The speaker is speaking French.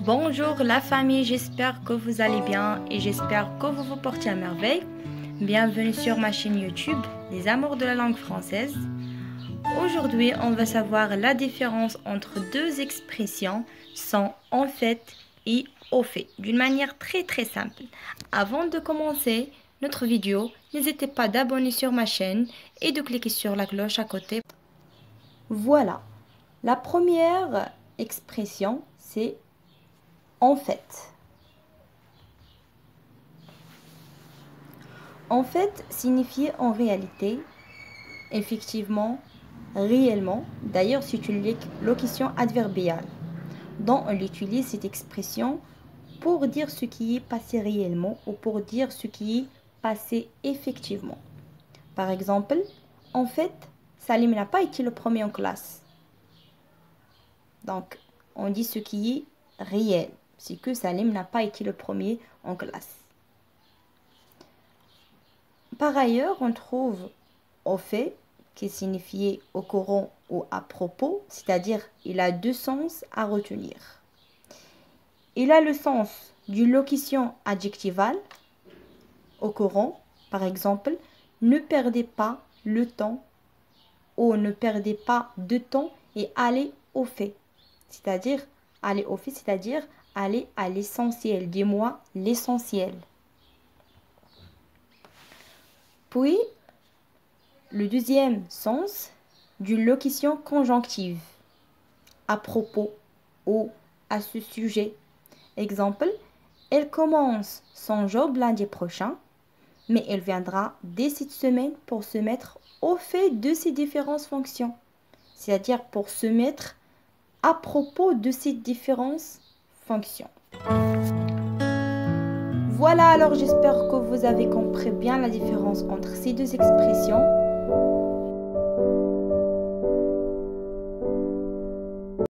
Bonjour la famille, j'espère que vous allez bien et j'espère que vous vous portez à merveille. Bienvenue sur ma chaîne YouTube, Les Amours de la langue française. Aujourd'hui, on va savoir la différence entre deux expressions, sont en fait et au fait, d'une manière très simple. Avant de commencer notre vidéo, n'hésitez pas d'abonner sur ma chaîne et de cliquer sur la cloche à côté. Voilà, la première expression, c'est en fait. En fait signifie en réalité, effectivement, réellement. D'ailleurs, c'est une locution adverbiale dont on utilise cette expression pour dire ce qui est passé réellement ou pour dire ce qui est passé effectivement. Par exemple, en fait, Salim n'a pas été le premier en classe. Donc, on dit ce qui est réel. C'est que Salim n'a pas été le premier en classe. Par ailleurs, on trouve au fait, qui signifie au courant ou à propos, c'est-à-dire il a deux sens à retenir. Il a le sens d'une locution adjectivale, au courant, par exemple, ne perdez pas le temps ou ne perdez pas de temps et allez au fait. C'est-à-dire, aller au fait, c'est-à-dire aller à l'essentiel. Dis-moi l'essentiel. Puis, le deuxième sens d'une locution conjonctive. À propos ou à ce sujet. Exemple, elle commence son job lundi prochain, mais elle viendra dès cette semaine pour se mettre au fait de ces différentes fonctions. C'est-à-dire pour se mettre à propos de ces différentes fonctions. Voilà, alors j'espère que vous avez compris bien la différence entre ces deux expressions.